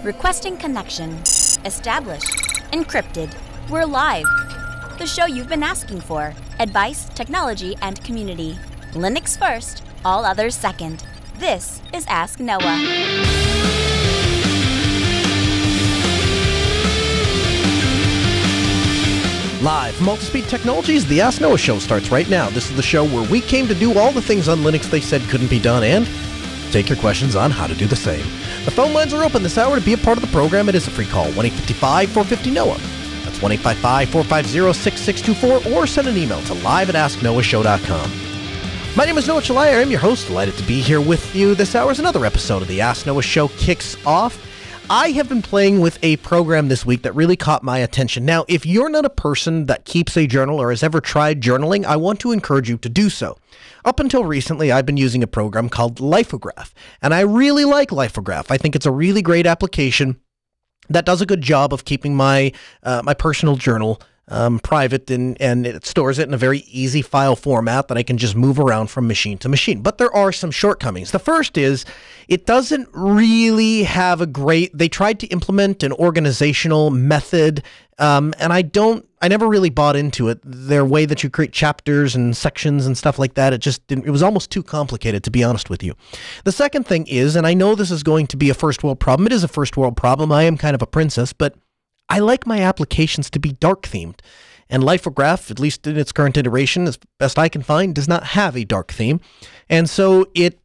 Requesting connection. Established. Encrypted. We're live. The show you've been asking for. Advice, technology, and community. Linux first, all others second. This is Ask Noah. Live from Multispeed Technologies, the Ask Noah show starts right now. This is the show where we came to do all the things on Linux they said couldn't be done and take your questions on how to do the same. The phone lines are open this hour to be a part of the program. It is a free call, 1-855-450-NOAH. That's 1-855-450-6624, or send an email to live@asknoahshow.com. My name is Noah Chalai. I am your host. Delighted to be here with you this hour as another episode of the Ask Noah show kicks off. I have been playing with a program this week that really caught my attention. Now, if you're not a person that keeps a journal or has ever tried journaling, I want to encourage you to do so. Up until recently, I've been using a program called Lifograph, and I really like Lifograph. I think it's a really great application that does a good job of keeping my my personal journal private, and it stores it in a very easy file format that I can just move around from machine to machine. But there are some shortcomings. The first is it doesn't really have a great, they tried to implement an organizational method, and I never really bought into it. Their way that you create chapters and sections and stuff like that, it was almost too complicated, to be honest with you. The second thing is, and I know this is going to be a first world problem, it is a first world problem, I am kind of a princess, but I like my applications to be dark themed, and Lifograph, at least in its current iteration, as best I can find, does not have a dark theme, and so it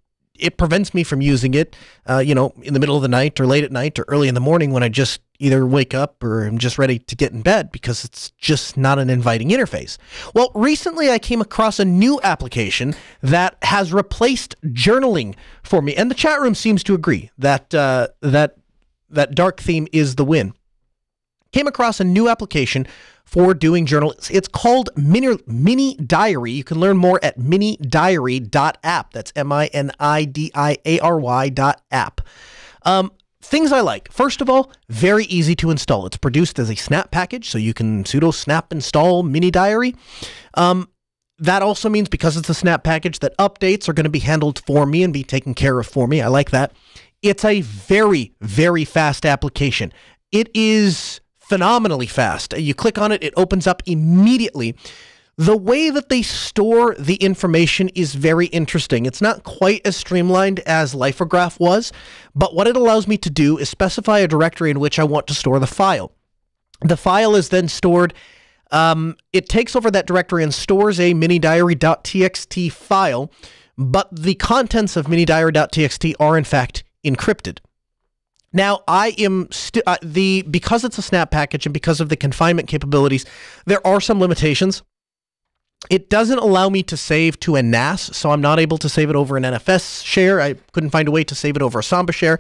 prevents me from using it, in the middle of the night or late at night or early in the morning when I just either wake up or I'm just ready to get in bed because it's just not an inviting interface. Well, recently I came across a new application that has replaced journaling for me, and the chat room seems to agree that that dark theme is the win. Came across a new application for doing journals. It's called Mini Diary. You can learn more at minidiary.app. That's MINIDIARY.app. Things I like. First of all, very easy to install. It's produced as a snap package, so you can sudo snap install Mini Diary. That also means, because it's a snap package, that updates are going to be handled for me and be taken care of for me. I like that. It's a very, very fast application. It is phenomenally fast. You click on it, it opens up immediately. The way that they store the information is very interesting. It's not quite as streamlined as Lifograph was, but what it allows me to do is specify a directory in which I want to store the file. The file is then stored. It takes over that directory and stores a minidiary.txt file, but the contents of minidiary.txt are in fact encrypted. Now, I am because it's a snap package and because of the confinement capabilities, there are some limitations. It doesn't allow me to save to a NAS, so I'm not able to save it over an NFS share. I couldn't find a way to save it over a Samba share,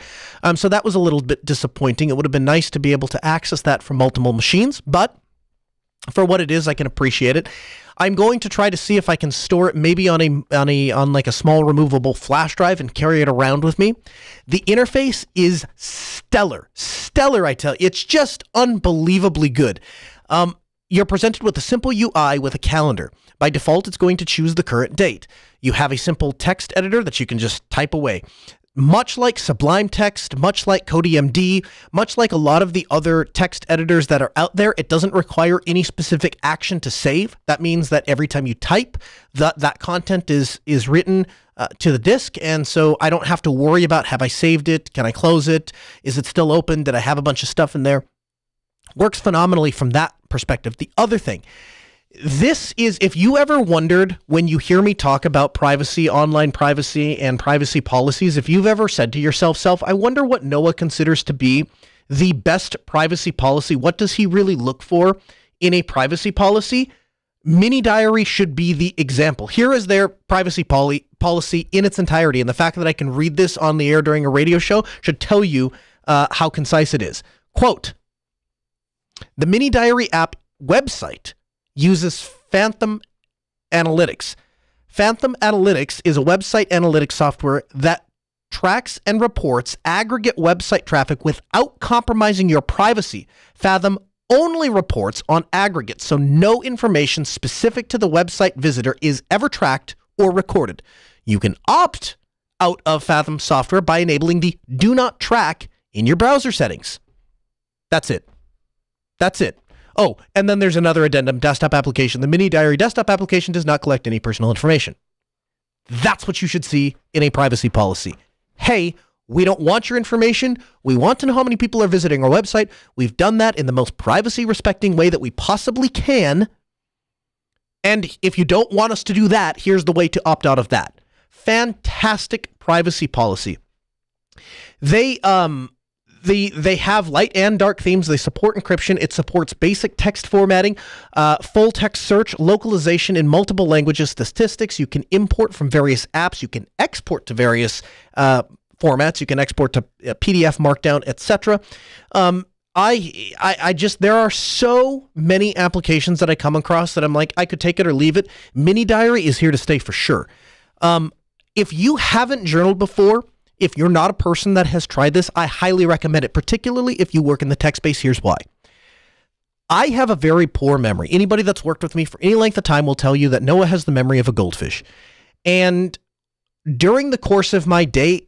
so that was a little bit disappointing. It would have been nice to be able to access that from multiple machines, but for what it is, I can appreciate it. I'm going to try to see if I can store it maybe on like a small removable flash drive and carry it around with me. The interface is stellar. Stellar, I tell you. It's just unbelievably good. You're presented with a simple UI with a calendar. By default, it's going to choose the current date. You have a simple text editor that you can just type away. Much like Sublime Text, much like CodeMD, much like a lot of the other text editors that are out there, it doesn't require any specific action to save. That means that every time you type, that content is written to the disk, and so I don't have to worry about, have I saved it? Can I close it? Is it still open? Did I have a bunch of stuff in there? Works phenomenally from that perspective. The other thing, this is, if you ever wondered when you hear me talk about privacy, online privacy, and privacy policies, if you've ever said to yourself, I wonder what Noah considers to be the best privacy policy. What does he really look for in a privacy policy? Mini Diary should be the example. Here is their privacy policy in its entirety, and the fact that I can read this on the air during a radio show should tell you how concise it is. Quote, the Mini Diary app website uses Phantom Analytics. Phantom Analytics is a website analytics software that tracks and reports aggregate website traffic without compromising your privacy. Fathom only reports on aggregates, so no information specific to the website visitor is ever tracked or recorded. You can opt out of Fathom software by enabling the Do Not Track in your browser settings. That's it. That's it. Oh, and then there's another addendum, desktop application. The mini diary desktop application does not collect any personal information. That's what you should see in a privacy policy. Hey, we don't want your information. We want to know how many people are visiting our website. We've done that in the most privacy respecting way that we possibly can. And if you don't want us to do that, here's the way to opt out of that. Fantastic privacy policy. They have light and dark themes. They support encryption. It supports basic text formatting, full text search, localization in multiple languages, statistics. You can import from various apps. You can export to various formats. You can export to PDF, Markdown, etc. There are so many applications that I come across that I'm like, I could take it or leave it. Mini Diary is here to stay for sure. If you haven't journaled before, if you're not a person that has tried this, I highly recommend it, particularly if you work in the tech space. Here's why. I have a very poor memory. Anybody that's worked with me for any length of time will tell you that Noah has the memory of a goldfish. And during the course of my day,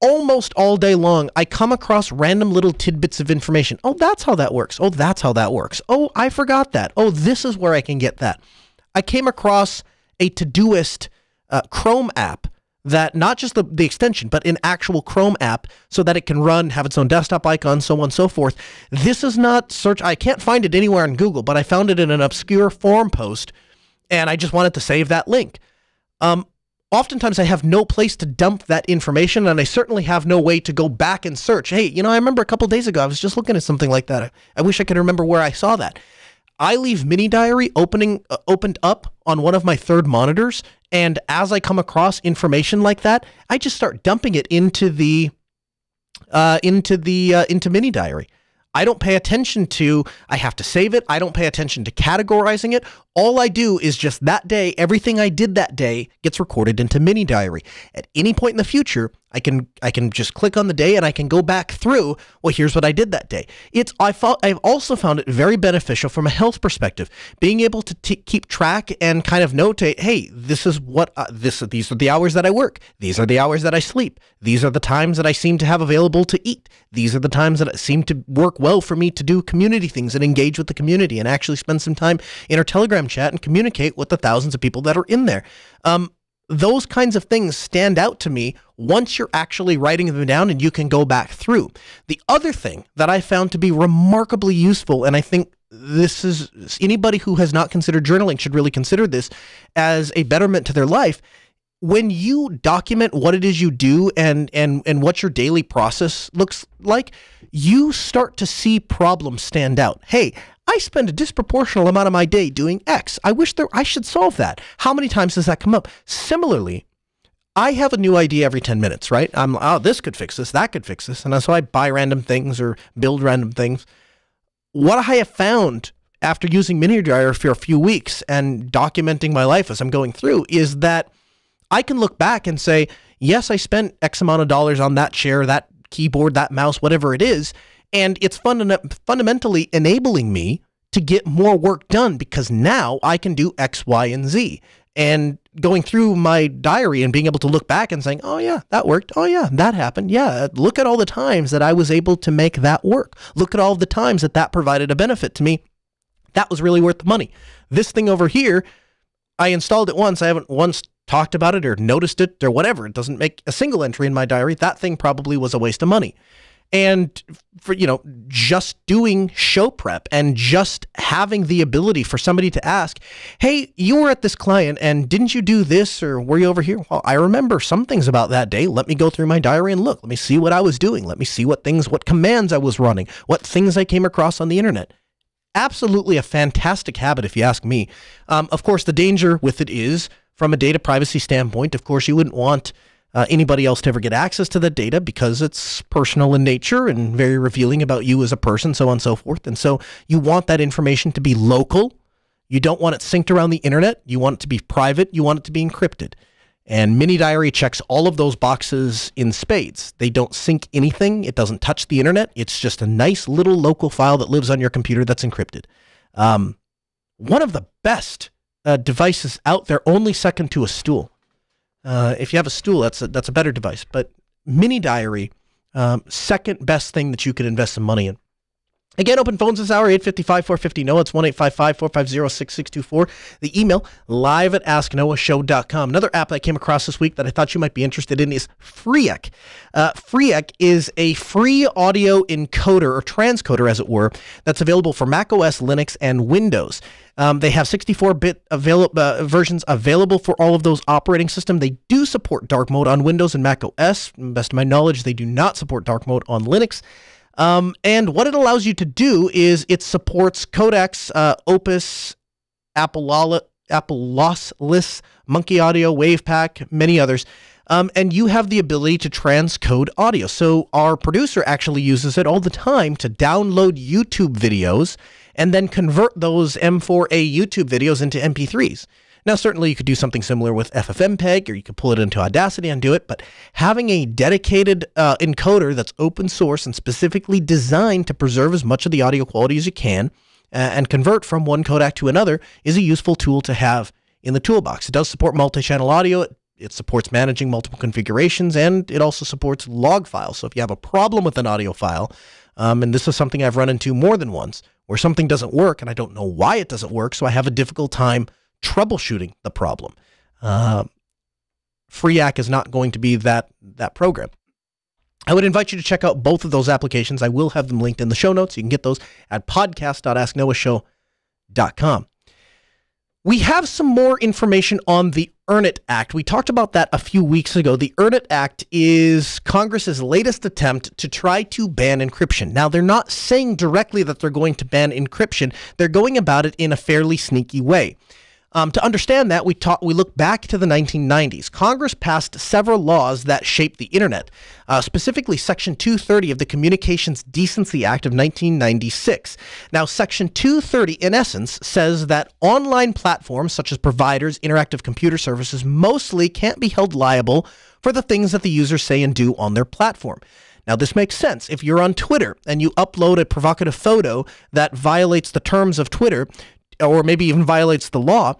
almost all day long, I come across random little tidbits of information. Oh, that's how that works. Oh, that's how that works. Oh, I forgot that. Oh, this is where I can get that. I came across a Todoist Chrome app that not just the extension, but an actual Chrome app so that it can run, have its own desktop icon, so on and so forth. This is not search. I can't find it anywhere on Google, but I found it in an obscure forum post, and I just wanted to save that link. Oftentimes I have no place to dump that information, and I certainly have no way to go back and search. Hey, I remember a couple days ago, I was just looking at something like that. I wish I could remember where I saw that. I leave Mini Diary opened up on one of my third monitors, and as I come across information like that, I just start dumping it into Mini Diary. I don't pay attention to, I have to save it. I don't pay attention to categorizing it. All I do is just that day, everything I did that day gets recorded into Mini Diary. At any point in the future, I can just click on the day and I can go back through, well, here's what I did that day. I've also found it very beneficial from a health perspective, being able to keep track and kind of notate, hey, this is what, these are the hours that I work. These are the hours that I sleep. These are the times that I seem to have available to eat. These are the times that seem to work well for me to do community things and engage with the community and actually spend some time in our Telegram chat and communicate with the thousands of people that are in there. Those kinds of things stand out to me once you're actually writing them down and you can go back through. The other thing that I found to be remarkably useful, and I think this is anybody who has not considered journaling should really consider this as a betterment to their life. When you document what it is you do and what your daily process looks like, you start to see problems stand out. Hey, I spend a disproportional amount of my day doing X. I should solve that. How many times does that come up? Similarly, I have a new idea every 10 minutes, right? This could fix this, that could fix this. And so I buy random things or build random things. What I have found after using Mini Diary for a few weeks and documenting my life as I'm going through is that I can look back and say, yes, I spent X amount of dollars on that chair, that keyboard, that mouse, whatever it is. And it's fundamentally enabling me to get more work done because now I can do X, Y, and Z. And going through my diary and being able to look back and saying, oh yeah, that worked. Oh yeah, that happened. Yeah, look at all the times that I was able to make that work. Look at all the times that provided a benefit to me. That was really worth the money. This thing over here, I installed it once. I haven't once talked about it or noticed it or whatever. It doesn't make a single entry in my diary. That thing probably was a waste of money. And for, just doing show prep and just having the ability for somebody to ask, hey, you were at this client and didn't you do this or were you over here? Well, I remember some things about that day. Let me go through my diary and look. Let me see what I was doing. Let me see what commands I was running, what things I came across on the internet. Absolutely a fantastic habit if you ask me. Of course, the danger with it is from a data privacy standpoint, of course, you wouldn't want anybody else to ever get access to that data because it's personal in nature and very revealing about you as a person, so on and so forth. And so you want that information to be local. You don't want it synced around the internet. You want it to be private. You want it to be encrypted. And Mini Diary checks all of those boxes in spades. They don't sync anything. It doesn't touch the internet. It's just a nice little local file that lives on your computer that's encrypted. One of the best devices out there, only second to a stool. If you have a stool, that's a better device. But Mini Diary Second best thing that you could invest some money in. Again, open phones this hour, 855-450-NOAH. It's 1-855-450-6624. The email, live@asknoahshow.com. Another app I came across this week that I thought you might be interested in is Freeek. Freeek is a free audio encoder, or transcoder as it were, that's available for Mac OS, Linux, and Windows. They have 64-bit versions available for all of those operating systems. They do support dark mode on Windows and Mac OS. Best of my knowledge, they do not support dark mode on Linux. And what it allows you to do is it supports codecs, Opus, Apple Lossless, Monkey Audio, WavePack, many others. And you have the ability to transcode audio. So our producer actually uses it all the time to download YouTube videos and then convert those M4A YouTube videos into MP3s. Now, certainly you could do something similar with FFmpeg, or you could pull it into Audacity and do it, but having a dedicated encoder that's open source and specifically designed to preserve as much of the audio quality as you can and convert from one codec to another is a useful tool to have in the toolbox. It does support multi-channel audio, it supports managing multiple configurations, and it also supports log files. So if you have a problem with an audio file, and this is something I've run into more than once, where something doesn't work and I don't know why it doesn't work, so I have a difficult time troubleshooting the problem. Freeek is not going to be that program. I would invite you to check out both of those applications. I will have them linked in the show notes. You can get those at podcast.asknoahshow.com. We have some more information on the Earn It Act. We talked about that a few weeks ago. The Earn It Act is Congress's latest attempt to try to ban encryption. Now, they're not saying directly that they're going to ban encryption. They're going about it in a fairly sneaky way. To understand that, we look back to the 1990s. Congress passed several laws that shaped the internet, specifically Section 230 of the Communications Decency Act of 1996. Now, Section 230, in essence, says that online platforms such as providers, interactive computer services, mostly can't be held liable for the things that the users say and do on their platform. Now, this makes sense. If you're on Twitter and you upload a provocative photo that violates the terms of Twitter, or maybe even violates the law,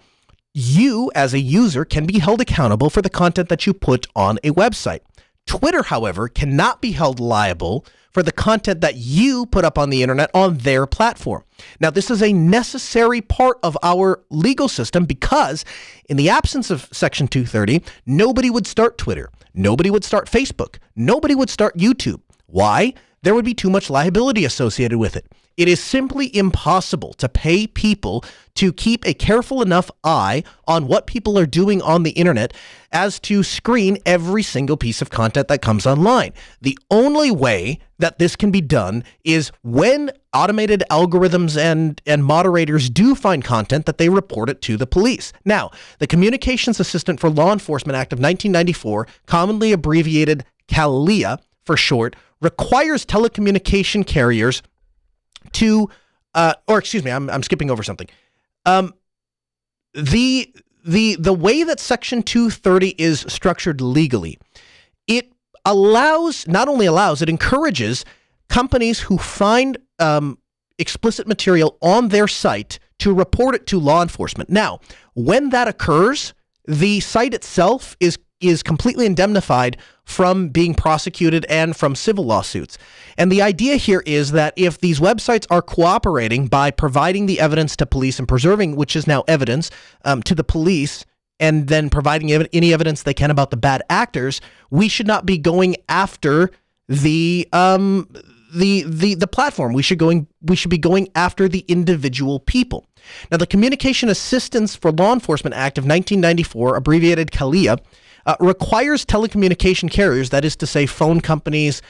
you as a user can be held accountable for the content that you put on a website. Twitter, however, cannot be held liable for the content that you put up on the internet on their platform. Now, this is a necessary part of our legal system because in the absence of Section 230, nobody would start Twitter. Nobody would start Facebook. Nobody would start YouTube. Why? There would be too much liability associated with it. It is simply impossible to pay people to keep a careful enough eye on what people are doing on the internet as to screen every single piece of content that comes online. The only way that this can be done is when automated algorithms and moderators do find content that they report it to the police. Now, the Communications Assistant for Law Enforcement Act of 1994, commonly abbreviated CALEA for short, requires telecommunication carriers to, I'm skipping over something. The way that Section 230 is structured legally, it encourages companies who find explicit material on their site to report it to law enforcement. Now, when that occurs, the site itself is completely indemnified from being prosecuted and from civil lawsuits. And the idea here is that if these websites are cooperating by providing the evidence to police and preserving, which is now evidence, to the police, and then providing any evidence they can about the bad actors, we should not be going after the platform. We should be going after the individual people. Now, the Communication Assistance for Law Enforcement Act of 1994, abbreviated CALEA, requires telecommunication carriers, that is to say phone companies,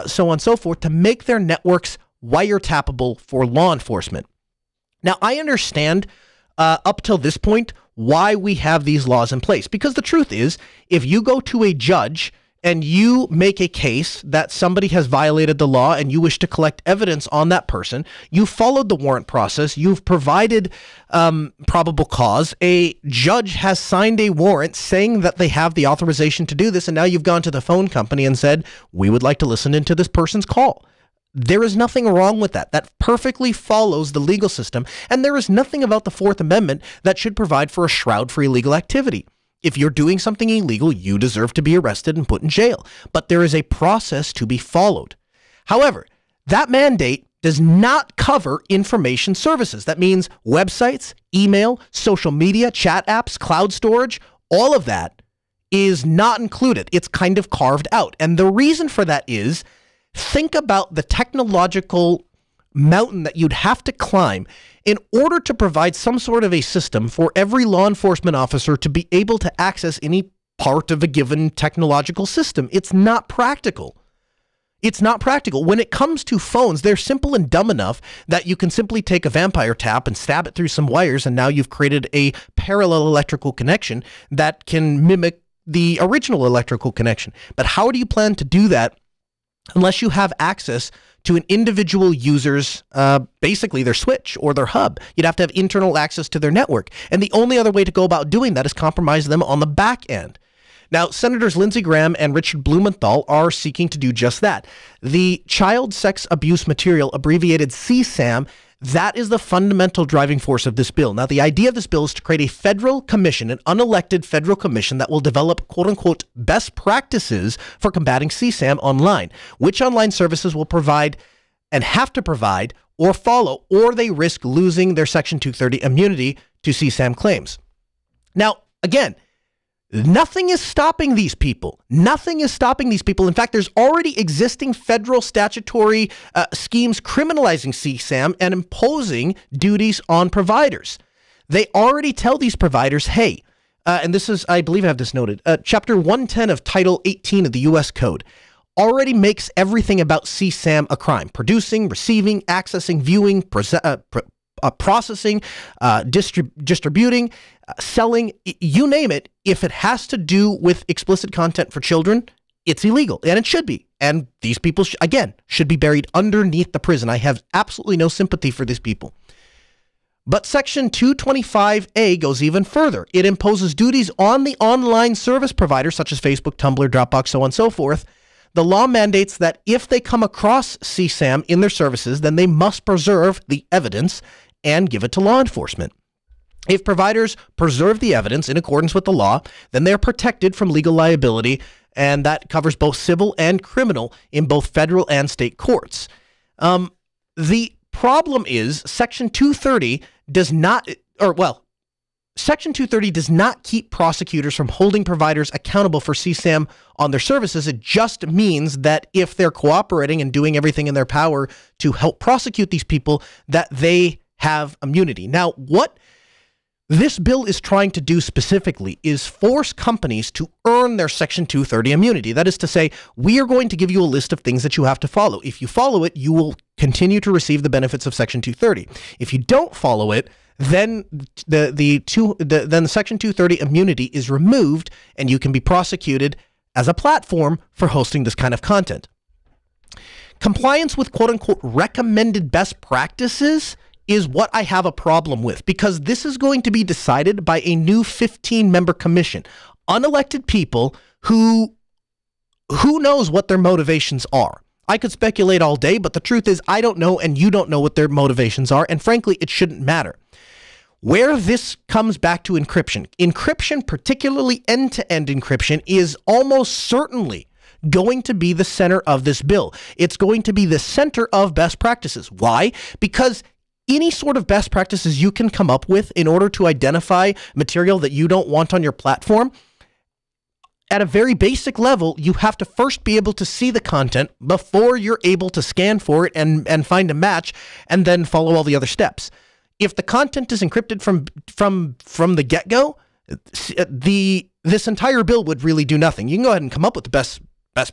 so on and so forth, to make their networks wiretappable for law enforcement. Now, I understand up till this point why we have these laws in place, because the truth is, if you go to a judge and you make a case that somebody has violated the law and you wish to collect evidence on that person, you followed the warrant process, you've provided probable cause, a judge has signed a warrant saying that they have the authorization to do this, and now you've gone to the phone company and said, we would like to listen into this person's call. There is nothing wrong with that. That perfectly follows the legal system, and there is nothing about the Fourth Amendment that should provide for a shroud for illegal activity. If you're doing something illegal, you deserve to be arrested and put in jail. But there is a process to be followed. However, that mandate does not cover information services. That means websites, email, social media, chat apps, cloud storage, all of that is not included. It's kind of carved out. And the reason for that is, think about the technological mountain that you'd have to climb in order to provide some sort of a system for every law enforcement officer to be able to access any part of a given technological system. It's not practical. It's not practical. When it comes to phones, they're simple and dumb enough that you can simply take a vampire tap and stab it through some wires, and now you've created a parallel electrical connection that can mimic the original electrical connection. But how do you plan to do that unless you have access to an individual user's, basically their switch or their hub? You'd have to have internal access to their network. And the only other way to go about doing that is compromise them on the back end. Now, Senators Lindsey Graham and Richard Blumenthal are seeking to do just that. The child sex abuse material, abbreviated CSAM, that is the fundamental driving force of this bill. Now, the idea of this bill is to create a federal commission, an unelected federal commission that will develop quote-unquote best practices for combating CSAM online. Which online services will provide and have to provide or follow, or they risk losing their Section 230 immunity to CSAM claims. Now, again, nothing is stopping these people. Nothing is stopping these people. In fact, there's already existing federal statutory schemes criminalizing CSAM and imposing duties on providers. They already tell these providers, hey, and this is, I believe I have this noted, Chapter 110 of Title 18 of the U.S. Code already makes everything about CSAM a crime. Producing, receiving, accessing, viewing, processing, distributing, selling, you name it. If it has to do with explicit content for children, it's illegal, and it should be. And these people, again, should be buried underneath the prison. I have absolutely no sympathy for these people. But Section 225A goes even further. It imposes duties on the online service providers, such as Facebook, Tumblr, Dropbox, so on and so forth. The law mandates that if they come across CSAM in their services, then they must preserve the evidence and give it to law enforcement. If providers preserve the evidence in accordance with the law, then they're protected from legal liability, and that covers both civil and criminal in both federal and state courts. The problem is Section 230 does not, Section 230 does not keep prosecutors from holding providers accountable for CSAM on their services. It just means that if they're cooperating and doing everything in their power to help prosecute these people, that they have immunity. Now, what this bill is trying to do specifically is force companies to earn their Section 230 immunity. That is to say, we are going to give you a list of things that you have to follow. If you follow it, you will continue to receive the benefits of Section 230. If you don't follow it, then the Section 230 immunity is removed, and you can be prosecuted as a platform for hosting this kind of content. Compliance with quote-unquote recommended best practices is what I have a problem with, because this is going to be decided by a new 15-member commission, unelected people who knows what their motivations are. I could speculate all day, but the truth is I don't know, and you don't know what their motivations are, and frankly, it shouldn't matter. Where this comes back to encryption, particularly end-to-end encryption, is almost certainly going to be the center of this bill. It's going to be the center of best practices. Why? Because any sort of best practices you can come up with in order to identify material that you don't want on your platform, at a very basic level, you have to first be able to see the content before you're able to scan for it and find a match, and then follow all the other steps. If the content is encrypted from the get-go, this entire bill would really do nothing. You can go ahead and come up with the best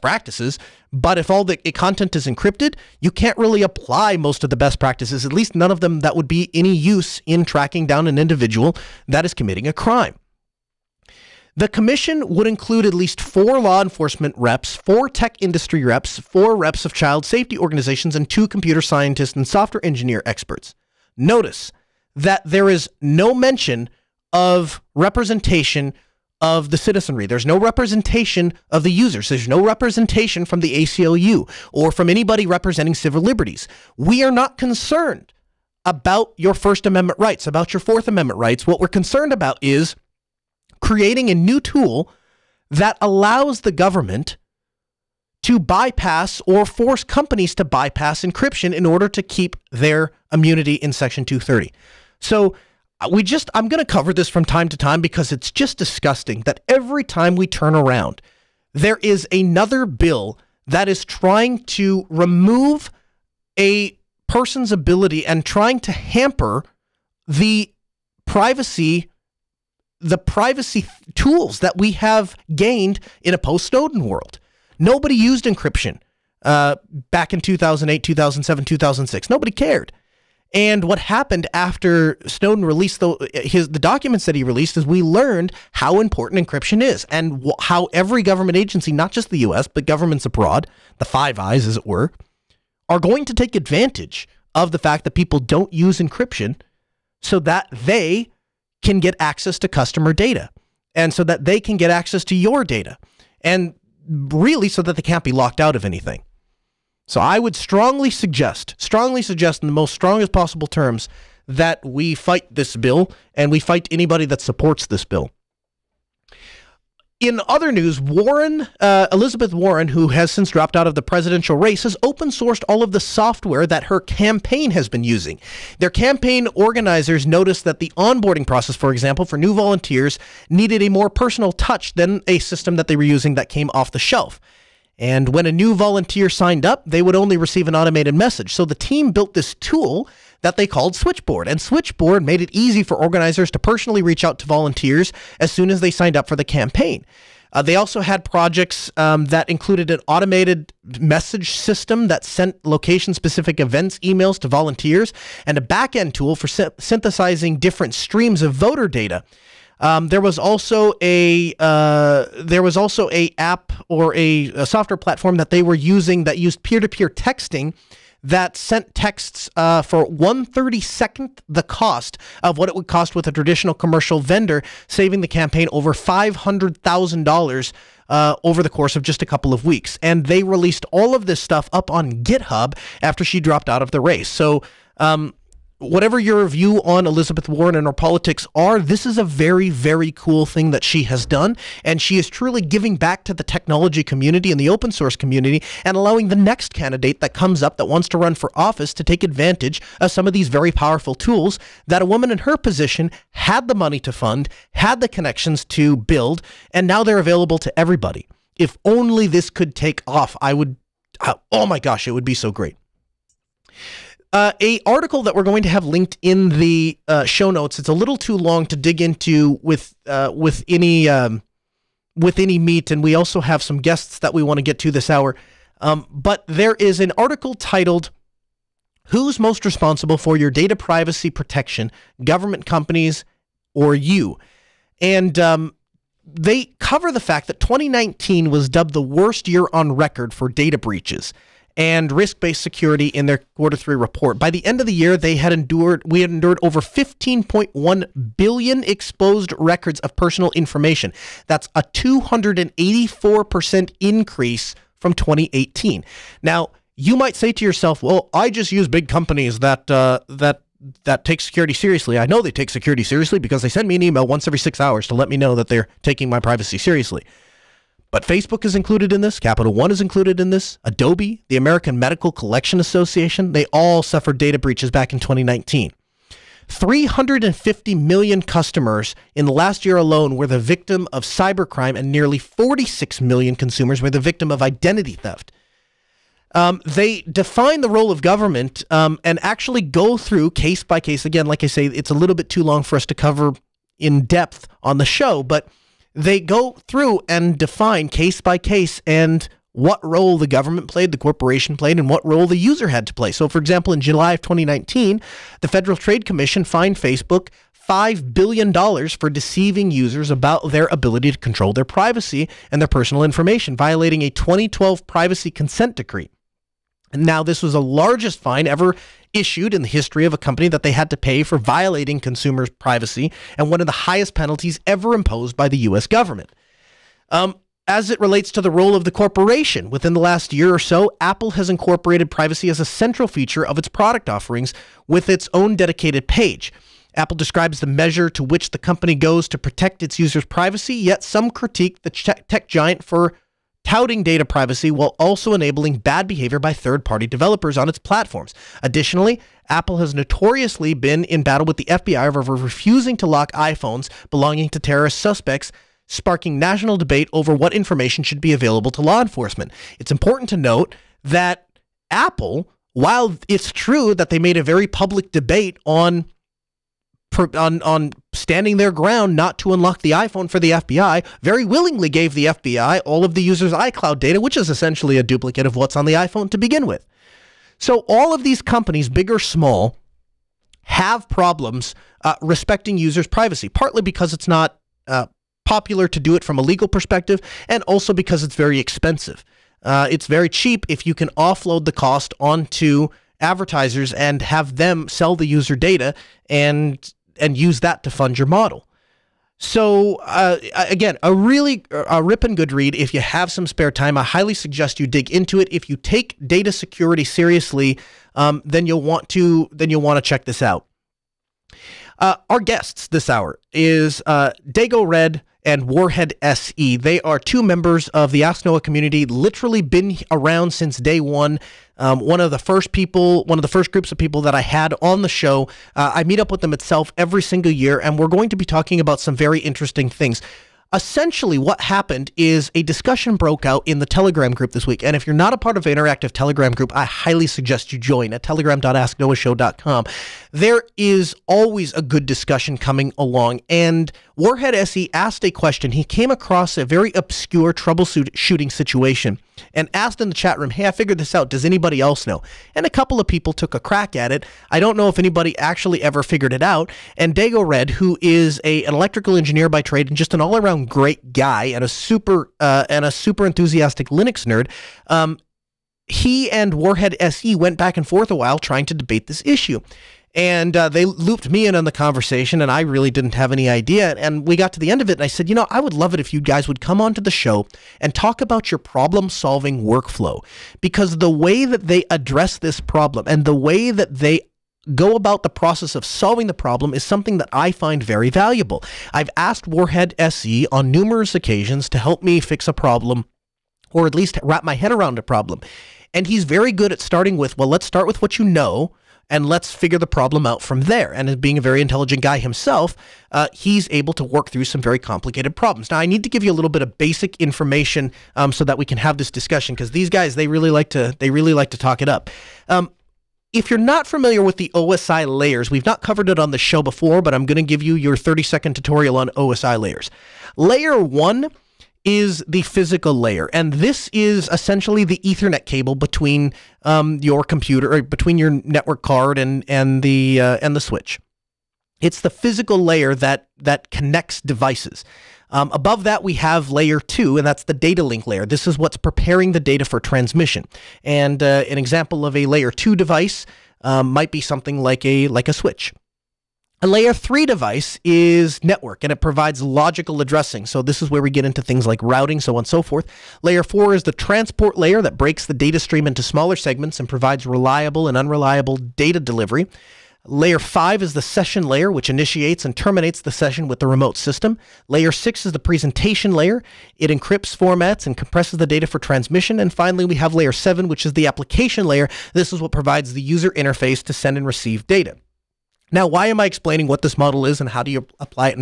practices, but if all the content is encrypted, you can't really apply most of the best practices, at least none of them that would be any use in tracking down an individual that is committing a crime. The commission would include at least 4 law enforcement reps, 4 tech industry reps, 4 reps of child safety organizations, and 2 computer scientists and software engineer experts. Notice that there is no mention of representation of the citizenry. There's no representation of the users. There's no representation from the ACLU or from anybody representing civil liberties. We are not concerned about your First Amendment rights, about your Fourth Amendment rights. What we're concerned about is creating a new tool that allows the government to bypass or force companies to bypass encryption in order to keep their immunity in Section 230. So I'm going to cover this from time to time because it's just disgusting that every time we turn around, there is another bill that is trying to remove a person's ability and trying to hamper the privacy tools that we have gained in a post-Snowden world. Nobody used encryption back in 2008, 2007, 2006. Nobody cared. And what happened after Snowden released the documents that he released is we learned how important encryption is and how every government agency, not just the U.S., but governments abroad, the Five Eyes as it were, are going to take advantage of the fact that people don't use encryption so that they can get access to customer data and so that they can get access to your data and really so that they can't be locked out of anything. So I would strongly suggest in the most strongest possible terms that we fight this bill and we fight anybody that supports this bill. In other news, Elizabeth Warren, who has since dropped out of the presidential race, has open sourced all of the software that her campaign has been using. Their campaign organizers noticed that the onboarding process, for example, for new volunteers needed a more personal touch than a system that they were using that came off the shelf. And when a new volunteer signed up, they would only receive an automated message. So the team built this tool that they called Switchboard. And Switchboard made it easy for organizers to personally reach out to volunteers as soon as they signed up for the campaign. They also had projects that included an automated message system that sent location-specific events emails to volunteers and a back-end tool for synthesizing different streams of voter data. There was also a app or a software platform that they were using that used peer-to-peer texting that sent texts for 1/32nd the cost of what it would cost with a traditional commercial vendor, saving the campaign over $500,000 over the course of just a couple of weeks. And they released all of this stuff up on GitHub after she dropped out of the race. So whatever your view on Elizabeth Warren and her politics are, this is a very, very cool thing that she has done. And she is truly giving back to the technology community and the open source community and allowing the next candidate that comes up that wants to run for office to take advantage of some of these very powerful tools that a woman in her position had the money to fund, had the connections to build, and now they're available to everybody. If only this could take off, oh my gosh, it would be so great. A article that we're going to have linked in the show notes. It's a little too long to dig into with any meat, and we also have some guests that we want to get to this hour. But there is an article titled "Who's Most Responsible for Your Data Privacy Protection: Government Companies or You?" And they cover the fact that 2019 was dubbed the worst year on record for data breaches and risk-based security in their Q3 report. By the end of the year, we had endured over 15.1 billion exposed records of personal information. That's a 284% increase from 2018. Now, you might say to yourself, well, I just use big companies that take security seriously. I know they take security seriously because they send me an email once every 6 hours to let me know that they're taking my privacy seriously. But Facebook is included in this. Capital One is included in this. Adobe, the American Medical Collection Association, they all suffered data breaches back in 2019. 350 million customers in the last year alone were the victim of cybercrime, and nearly 46 million consumers were the victim of identity theft. They define the role of government and actually go through case by case. Again, like I say, it's a little bit too long for us to cover in depth on the show, but they go through and define case by case and what role the government played, the corporation played, and what role the user had to play. So, for example, in July of 2019, the Federal Trade Commission fined Facebook $5 billion for deceiving users about their ability to control their privacy and their personal information, violating a 2012 privacy consent decree. And now this was the largest fine ever issued in the history of a company that they had to pay for violating consumers' privacy, and one of the highest penalties ever imposed by the U.S. government. As it relates to the role of the corporation, within the last year or so, Apple has incorporated privacy as a central feature of its product offerings with its own dedicated page. Apple describes the measure to which the company goes to protect its users' privacy, yet some critique the tech giant for touting data privacy while also enabling bad behavior by third-party developers on its platforms. Additionally, Apple has notoriously been in battle with the FBI over refusing to lock iPhones belonging to terrorist suspects, sparking national debate over what information should be available to law enforcement. It's important to note that Apple, while it's true that they made a very public debate on standing their ground not to unlock the iPhone for the FBI, very willingly gave the FBI all of the users' iCloud data, which is essentially a duplicate of what's on the iPhone to begin with. So all of these companies, big or small, have problems respecting users' privacy, partly because it's not popular to do it from a legal perspective, and also because it's very expensive. It's very cheap if you can offload the cost onto advertisers and have them sell the user data and use that to fund your model. So again, a rip and good read. If you have some spare time, I highly suggest you dig into it. If you take data security seriously, then you'll want to check this out. Our guests this hour is DagoRed and WarheadSE. They are two members of the Ask Noah community, literally been around since day one. One of the first groups of people that I had on the show. I meet up with them itself every single year, and we're going to be talking about some very interesting things. Essentially, what happened is a discussion broke out in the Telegram group this week. And if you're not a part of an interactive Telegram group, I highly suggest you join at telegram.asknoahshow.com. There is always a good discussion coming along. And WarheadSE asked a question. He came across a very obscure troubleshooting situation and asked in the chat room, hey, I figured this out. Does anybody else know? And a couple of people took a crack at it. I don't know if anybody actually ever figured it out. And DagoRed, who is an electrical engineer by trade and just an all-around great guy and a super enthusiastic Linux nerd, he and WarheadSE went back and forth a while trying to debate this issue. And they looped me in on the conversation, and I really didn't have any idea. And we got to the end of it, and I said, I would love it if you guys would come onto the show and talk about your problem-solving workflow. Because the way that they address this problem and the way that they go about the process of solving the problem is something that I find very valuable. I've asked WarheadSE on numerous occasions to help me fix a problem, or at least wrap my head around a problem. And he's very good at starting with, well, let's start with what you know, and let's figure the problem out from there. And as being a very intelligent guy himself, he's able to work through some very complicated problems. Now, I need to give you a little bit of basic information so that we can have this discussion, because these guys, they really like to talk it up. If you're not familiar with the OSI layers, we've not covered it on the show before, but I'm going to give you your 30-second tutorial on OSI layers. Layer 1 is the physical layer, and this is essentially the Ethernet cable between your computer, or between your network card and the switch. It's the physical layer that connects devices. Above that, we have layer 2, and that's the data link layer. This is what's preparing the data for transmission. And an example of a layer 2 device might be something like a switch. A layer 3 device is network, and it provides logical addressing. So this is where we get into things like routing, so on and so forth. Layer 4 is the transport layer that breaks the data stream into smaller segments and provides reliable and unreliable data delivery. Layer 5 is the session layer, which initiates and terminates the session with the remote system. Layer 6 is the presentation layer. It encrypts, formats, and compresses the data for transmission. And finally, we have layer 7, which is the application layer. This is what provides the user interface to send and receive data. Now, why am I explaining what this model is and how do you apply it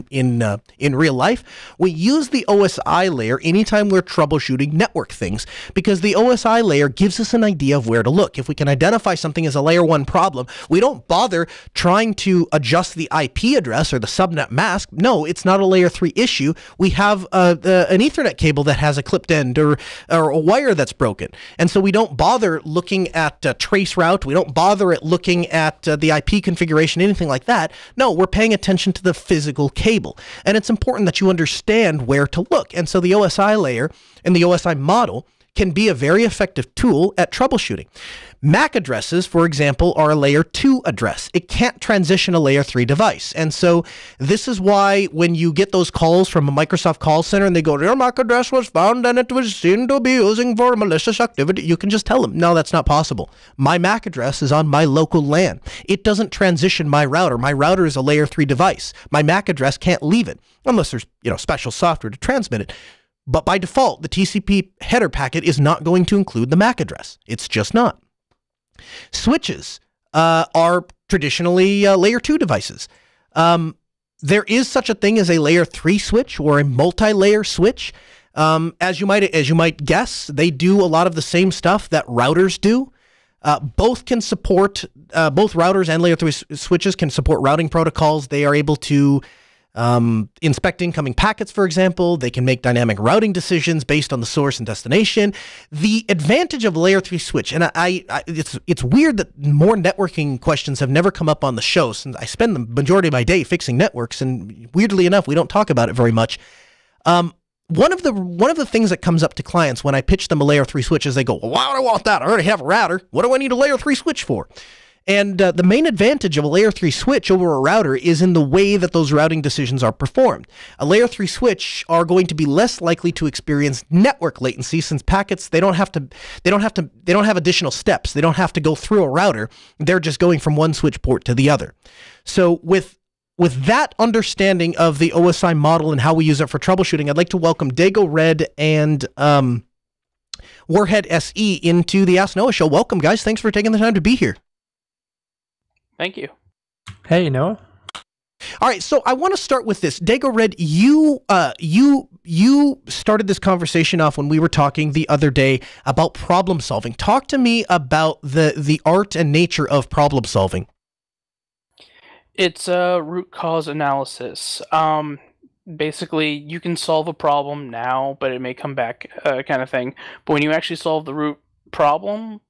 in real life? We use the OSI layer anytime we're troubleshooting network things, because the OSI layer gives us an idea of where to look. If we can identify something as a layer 1 problem, we don't bother trying to adjust the IP address or the subnet mask. No, it's not a layer 3 issue. We have an Ethernet cable that has a clipped end or a wire that's broken. And so we don't bother looking at trace route. We don't bother at looking at the IP configuration, anything like that. No, we're paying attention to the physical cable. And it's important that you understand where to look. And so the OSI layer and the OSI model can be a very effective tool at troubleshooting. MAC addresses, for example, are a layer 2 address. It can't transition a layer 3 device. And so this is why when you get those calls from a Microsoft call center and they go, your MAC address was found and it was seen to be using for malicious activity, you can just tell them, no, that's not possible. My MAC address is on my local LAN. It doesn't transition my router. My router is a layer 3 device. My MAC address can't leave it unless there's, special software to transmit it. But by default, the TCP header packet is not going to include the MAC address. It's just not. Switches are traditionally layer 2 devices. There is such a thing as a layer 3 switch or a multi-layer switch. As you might guess, they do a lot of the same stuff that routers do. Both can support both routers and layer 3 switches can support routing protocols. They are able to inspect incoming packets, for example. They can make dynamic routing decisions based on the source and destination. The advantage of a layer 3 switch, and it's weird that more networking questions have never come up on the show, since I spend the majority of my day fixing networks, and weirdly enough, we don't talk about it very much. One of the things that comes up to clients when I pitch them a layer 3 switch is they go, well, why do I want that? I already have a router. What do I need a layer 3 switch for? And the main advantage of a layer 3 switch over a router is in the way that those routing decisions are performed. A layer 3 switch are going to be less likely to experience network latency, since packets, they don't have additional steps. They don't have to go through a router. They're just going from one switch port to the other. So with that understanding of the OSI model and how we use it for troubleshooting, I'd like to welcome DagoRed and WarheadSE into the Ask Noah show. Welcome, guys. Thanks for taking the time to be here. Thank you. Hey, Noah. All right, so I want to start with this. DagoRed, you started this conversation off when we were talking the other day about problem solving. Talk to me about the art and nature of problem solving. It's a root cause analysis. Basically, you can solve a problem now, but it may come back, kind of thing. But when you actually solve the root problem,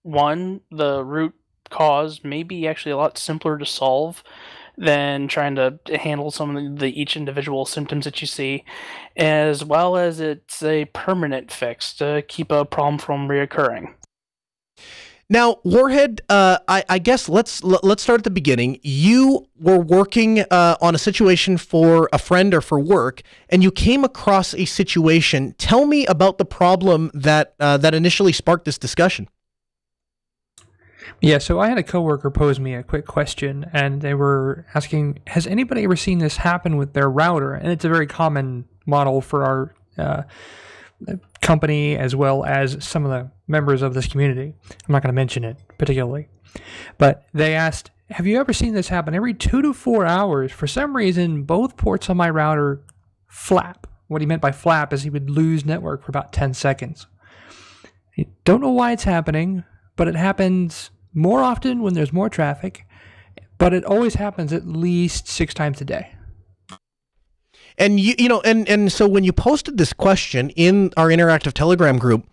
the root cause may be actually a lot simpler to solve than trying to handle some of each individual symptoms that you see, as well as it's a permanent fix to keep a problem from reoccurring. Now, Warhead, I guess let's start at the beginning. You were working on a situation for a friend or for work, and you came across a situation. Tell me about the problem that initially sparked this discussion. Yeah, so I had a coworker pose me a quick question, and they were asking, has anybody ever seen this happen with their router? And it's a very common model for our company, as well as some of the members of this community. I'm not going to mention it particularly. But they asked, have you ever seen this happen? Every 2 to 4 hours, for some reason, both ports on my router flap. What he meant by flap is he would lose network for about 10 seconds. I don't know why it's happening, but it happens more often when there's more traffic, but it always happens at least 6 times a day. And and so when you posted this question in our interactive Telegram group,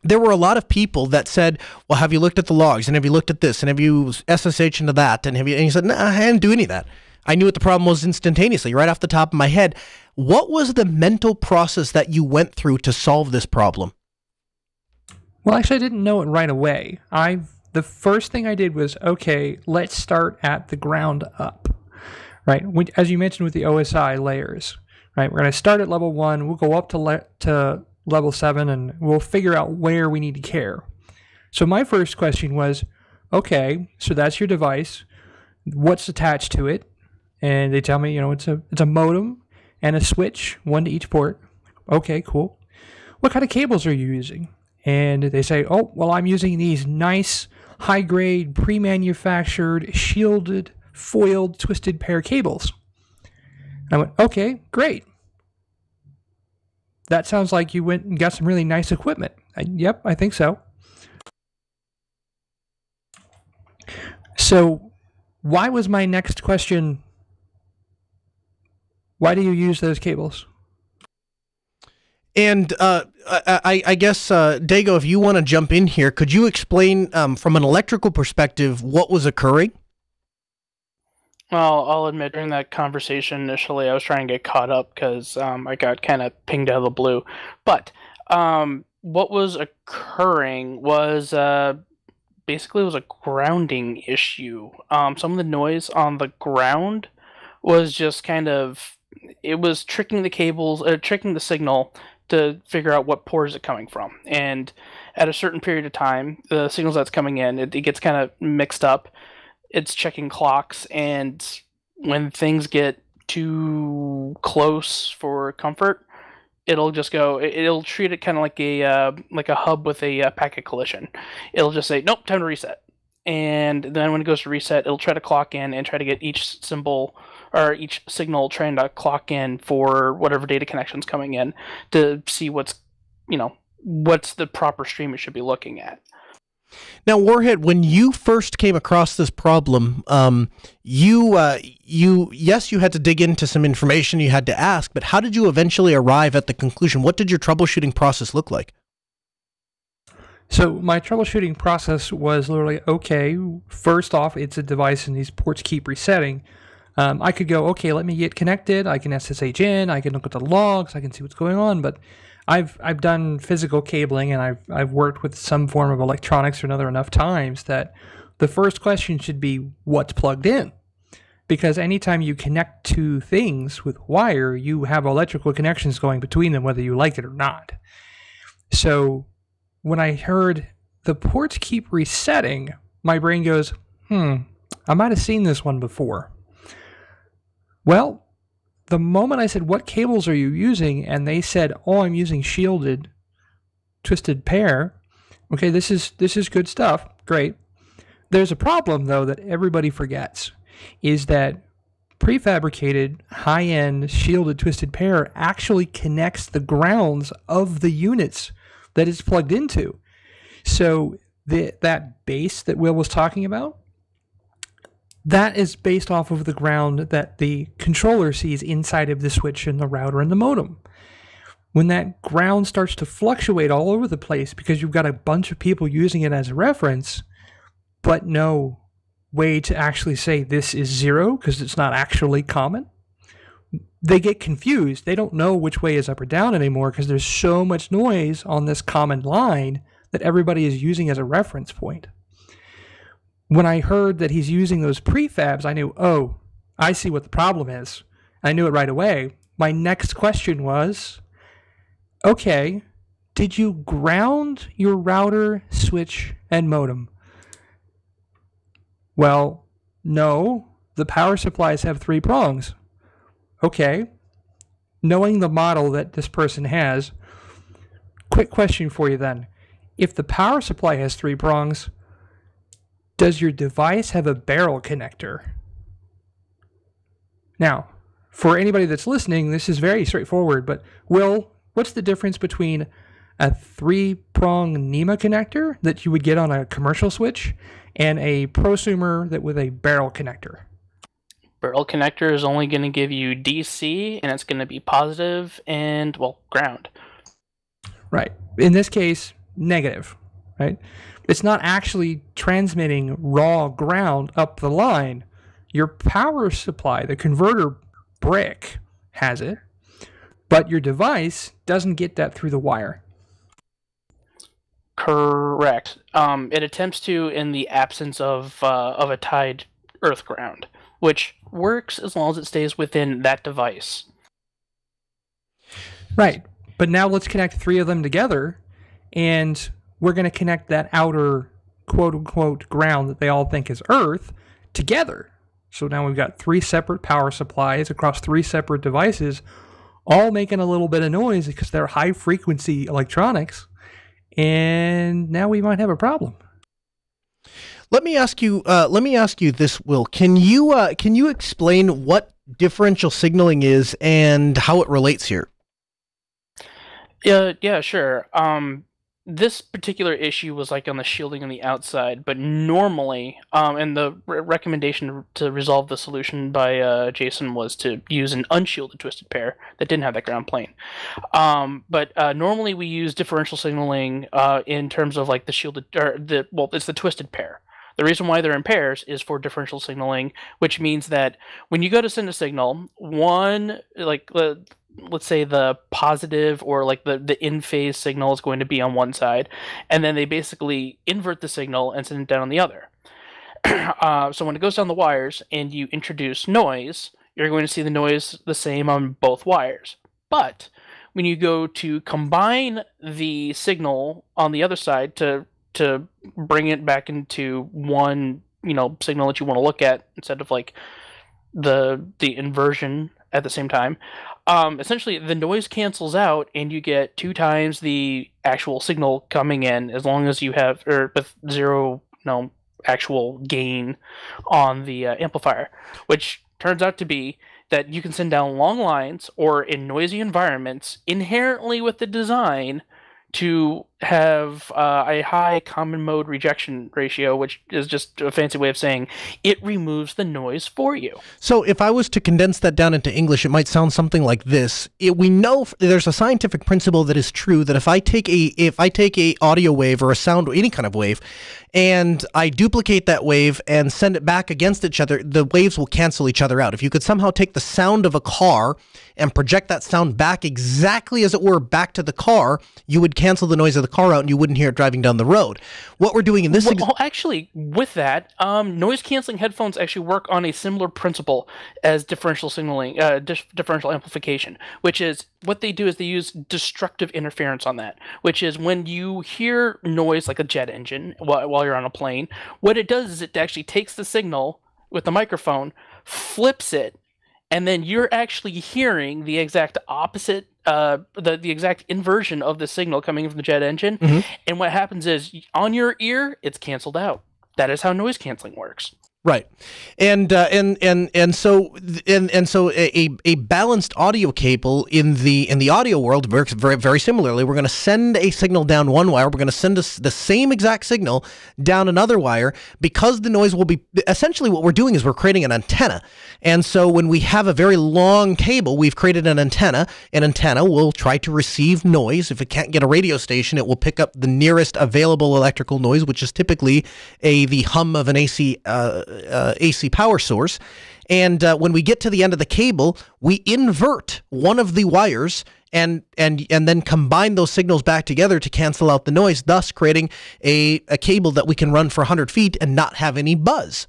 there were a lot of people that said, well, have you looked at the logs, and have you looked at this, and have you SSH into that, and he said, nah, I didn't do any of that. I knew what the problem was instantaneously, right off the top of my head. What was the mental process that you went through to solve this problem? Well, actually, I didn't know it right away. The first thing I did was, okay, let's start at the ground up, right? As you mentioned with the OSI layers, right? We're going to start at level 1, we'll go up to level 7, and we'll figure out where we need to care. So my first question was, okay, so that's your device. What's attached to it? And they tell me, it's a modem and a switch, one to each port. Okay, cool. What kind of cables are you using? And they say, oh, well, I'm using these nice, high-grade, pre-manufactured, shielded, foiled, twisted pair cables. And I went, okay, great. That sounds like you went and got some really nice equipment. Yep, I think so. So why was my next question, why do you use those cables? And I guess, Dago, if you want to jump in here, could you explain from an electrical perspective what was occurring? Well, I'll admit during that conversation initially I was trying to get caught up because I got kind of pinged out of the blue. But what was occurring was basically was a grounding issue. Some of the noise on the ground was just it was tricking the cables, tricking the signal to figure out what port is it coming from. And at a certain period of time, the signals that's coming in, it gets kind of mixed up. It's checking clocks, and when things get too close for comfort, it'll just go. It'll treat it kind of like a hub with a packet collision. It'll just say, "Nope, time to reset." And then when it goes to reset, it'll try to clock in and try to get each symbol or each signal trying to clock in for whatever data connection's coming in to see what's the proper stream it should be looking at. Now, Warhead, when you first came across this problem, you had to dig into some information, you had to ask, but how did you eventually arrive at the conclusion? What did your troubleshooting process look like? So my troubleshooting process was literally, okay, first off, it's a device and these ports keep resetting. I could go, okay, let me get connected. I can SSH in, I can look at the logs, I can see what's going on, but I've done physical cabling and I've worked with some form of electronics or another enough times that the first question should be what's plugged in. Because anytime you connect to things with wire, you have electrical connections going between them whether you like it or not. So when I heard the ports keep resetting, my brain goes, I might have seen this one before. Well, the moment I said, what cables are you using? And they said, oh, I'm using shielded twisted pair. Okay, this is good stuff. Great. There's a problem, though, that everybody forgets, is that prefabricated, high-end, shielded twisted pair actually connects the grounds of the units that it's plugged into. So that base that Will was talking about, that is based off of the ground that the controller sees inside of the switch and the router and the modem. When that ground starts to fluctuate all over the place because you've got a bunch of people using it as a reference, but no way to actually say this is zero because it's not actually common, they get confused. They don't know which way is up or down anymore because there's so much noise on this common line that everybody is using as a reference point. When I heard that he's using those prefabs, I knew, oh, I see what the problem is. I knew it right away. My next question was, okay, did you ground your router, switch, and modem? Well, no. The power supplies have 3 prongs. Okay. Knowing the model that this person has, quick question for you then. If the power supply has 3 prongs, does your device have a barrel connector? Now, for anybody that's listening, this is very straightforward, but Will, what's the difference between a 3-prong NEMA connector that you would get on a commercial switch and a prosumer that with a barrel connector? Barrel connector is only going to give you DC, and it's going to be positive and, well, ground. Right. In this case, negative, right? It's not actually transmitting raw ground up the line. Your power supply, the converter brick, has it, but your device doesn't get that through the wire. Correct. It attempts to in the absence of a tied earth ground, which works as long as it stays within that device. Right. But now let's connect 3 of them together, and we're going to connect that outer quote-unquote ground that they all think is earth together. So now we've got 3 separate power supplies across 3 separate devices, all making a little bit of noise because they're high-frequency electronics, and now we might have a problem. Let me ask you this, Will. Can you explain what differential signaling is and how it relates here? Yeah, sure. This particular issue was like on the shielding on the outside, but normally, and the recommendation to resolve the solution by Jason was to use an unshielded twisted pair that didn't have that ground plane. But normally we use differential signaling in terms of like the shielded, it's the twisted pair. The reason why they're in pairs is for differential signaling, which means that when you go to send a signal, one let's say the positive or like the in phase signal is going to be on one side, and then they basically invert the signal and send it down on the other. So when it goes down the wires and you introduce noise, you're going to see the noise the same on both wires. But when you go to combine the signal on the other side to bring it back into one, signal that you want to look at instead of like the inversion at the same time, essentially the noise cancels out and you get 2 times the actual signal coming in, as long as you have, or with zero actual gain on the amplifier, which turns out to be that you can send down long lines or in noisy environments inherently with the design to have a high common mode rejection ratio, which is just a fancy way of saying it removes the noise for you. So if I was to condense that down into English, it might sound something like this. We know there's a scientific principle that is true, that if I take a audio wave or a sound or any kind of wave, and I duplicate that wave and send it back against each other, the waves will cancel each other out. If you could somehow take the sound of a car and project that sound back exactly as it were back to the car, you would cancel the noise of the car out and you wouldn't hear it driving down the road. What we're doing in this... actually, with that, noise canceling headphones actually work on a similar principle as differential signaling, differential amplification, which is what they do is they use destructive interference on that, which is when you hear noise like a jet engine while you're on a plane, what it does is it actually takes the signal with the microphone, flips it, and then you're actually hearing the exact opposite, the exact inversion of the signal coming from the jet engine. Mm-hmm. And what happens is on your ear, it's canceled out. That is how noise canceling works. Right, and so a balanced audio cable in the audio world works very, very similarly. We're going to send a signal down one wire. We're going to send the same exact signal down another wire, because the noise will be essentially what we're doing is we're creating an antenna. And so when we have a very long cable, we've created an antenna. An antenna will try to receive noise. If it can't get a radio station, it will pick up the nearest available electrical noise, which is typically the hum of an AC power source. And when we get to the end of the cable, we invert one of the wires and then combine those signals back together to cancel out the noise, thus creating a cable that we can run for 100 feet and not have any buzz.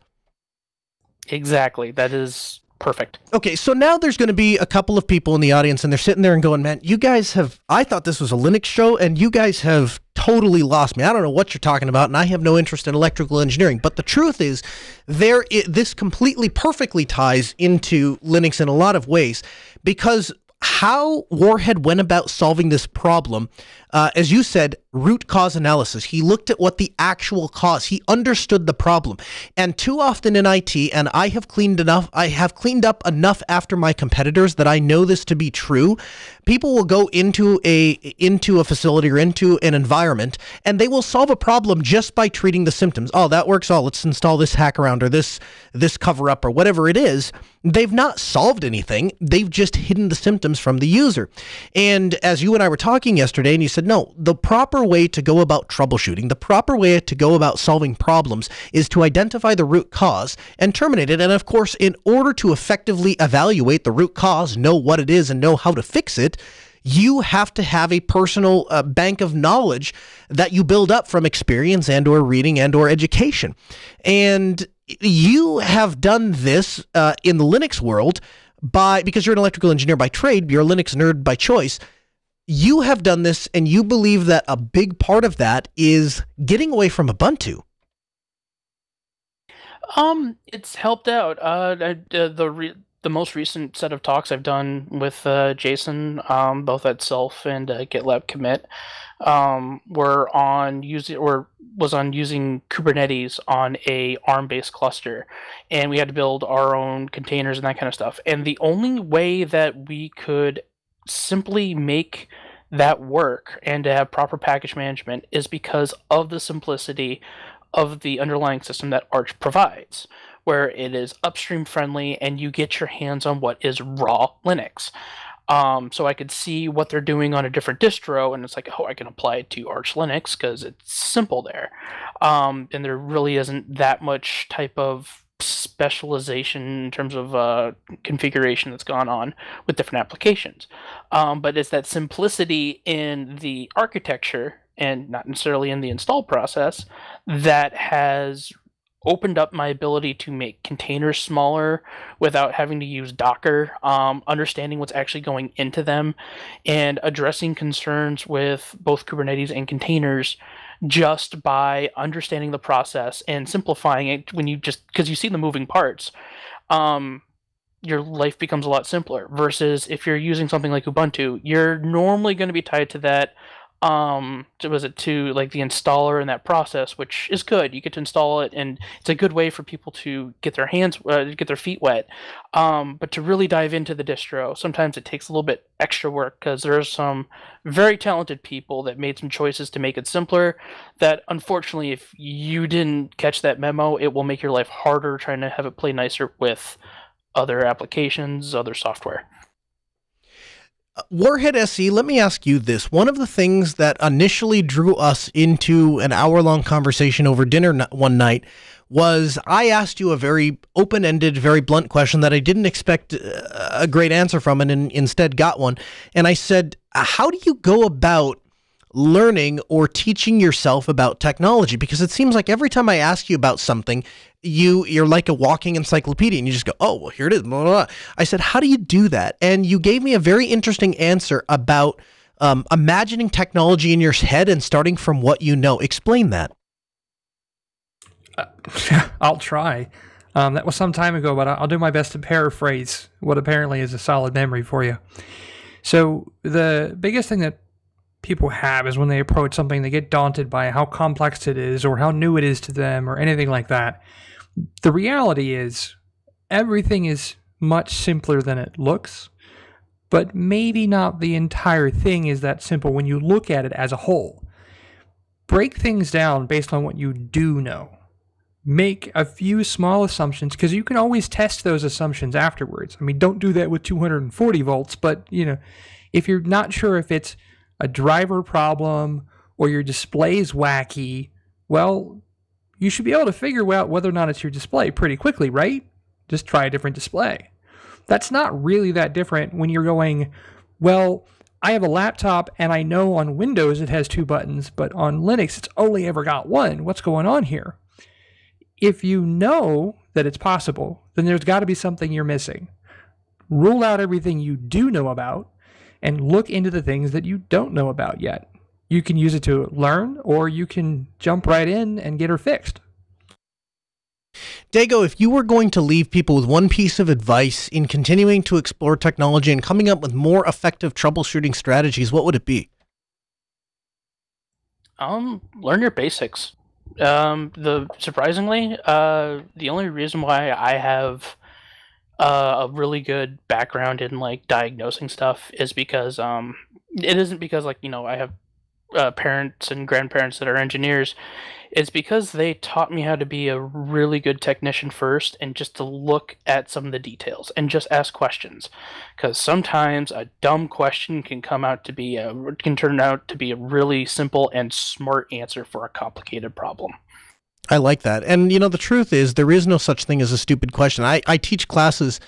Exactly. That is perfect. Okay, so now there's going to be a couple of people in the audience, and they're sitting there and going, man, you guys I thought this was a Linux show, and you guys have totally lost me. I don't know what you're talking about, and I have no interest in electrical engineering. But the truth is, this completely perfectly ties into Linux in a lot of ways, because how Warhead went about solving this problem, as you said, root cause analysis. He looked at what the actual cause. He understood the problem. And too often in IT, and I have cleaned up enough after my competitors that I know this to be true. People will go into a facility or into an environment, and they will solve a problem just by treating the symptoms. Oh, that works. Oh, let's install this hack around or this cover up or whatever it is. They've not solved anything. They've just hidden the symptoms from the user. And as you and I were talking yesterday, and you said, no, the proper way to go about troubleshooting, the proper way to go about solving problems is to identify the root cause and terminate it. And of course, in order to effectively evaluate the root cause, know what it is, and know how to fix it, you have to have a personal bank of knowledge that you build up from experience and or reading and or education. And you have done this in the Linux world because you're an electrical engineer by trade, you're a Linux nerd by choice. You have done this, and you believe that a big part of that is getting away from Ubuntu. It's helped out. The most recent set of talks I've done with Jason, both at Self and GitLab Commit, was on using Kubernetes on a ARM-based cluster, and we had to build our own containers and that kind of stuff. And the only way that we could simply make that work and to have proper package management is because of the simplicity of the underlying system that Arch provides, where it is upstream friendly and you get your hands on what is raw Linux. So I could see what they're doing on a different distro, and it's like, oh, I can apply it to Arch Linux because it's simple there. And there really isn't that much type of specialization in terms of configuration that's gone on with different applications. But it's that simplicity in the architecture and not necessarily in the install process that has opened up my ability to make containers smaller without having to use Docker, understanding what's actually going into them, and addressing concerns with both Kubernetes and containers just by understanding the process and simplifying it. When you just, because you see the moving parts, your life becomes a lot simpler, versus if you're using something like Ubuntu, you're normally going to be tied to that to like the installer and that process, which is good. You get to install it, and it's a good way for people to get their feet wet. But to really dive into the distro, sometimes it takes a little bit extra work, because there are some very talented people that made some choices to make it simpler that, unfortunately, if you didn't catch that memo, it will make your life harder trying to have it play nicer with other applications, other software. WarheadSE, let me ask you this. One of the things that initially drew us into an hour-long conversation over dinner one night was I asked you a very open-ended, very blunt question that I didn't expect a great answer from, and instead got one. And I said, how do you go about learning or teaching yourself about technology? Because it seems like every time I ask you about something, you're like a walking encyclopedia, and you just go, oh, well, here it is, blah, blah, blah. I said, how do you do that? And you gave me a very interesting answer about imagining technology in your head and starting from what you know. Explain that. I'll try. That was some time ago, but I'll do my best to paraphrase what apparently is a solid memory for you. So the biggest thing that people have is when they approach something, they get daunted by how complex it is or how new it is to them or anything like that. The reality is everything is much simpler than it looks, but maybe not the entire thing is that simple when you look at it as a whole. Break things down based on what you do know. Make a few small assumptions, because you can always test those assumptions afterwards. I mean, don't do that with 240 volts, but if you're not sure if it's a driver problem or your display's wacky, well, you should be able to figure out whether or not it's your display pretty quickly, right? Just try a different display. That's not really that different when you're going, well, I have a laptop and I know on Windows it has 2 buttons, but on Linux it's only ever got 1. What's going on here? If you know that it's possible, then there's got to be something you're missing. Rule out everything you do know about and look into the things that you don't know about yet. You can use it to learn, or you can jump right in and get her fixed. Dago, if you were going to leave people with one piece of advice in continuing to explore technology and coming up with more effective troubleshooting strategies, what would it be? Learn your basics. Surprisingly, the only reason why I have a really good background in like diagnosing stuff is because it isn't because I have parents and grandparents that are engineers. It's because they taught me how to be a really good technician first, and just to look at some of the details and just ask questions, because sometimes a dumb question can turn out to be a really simple and smart answer for a complicated problem. I like that. And, the truth is there is no such thing as a stupid question. I teach classes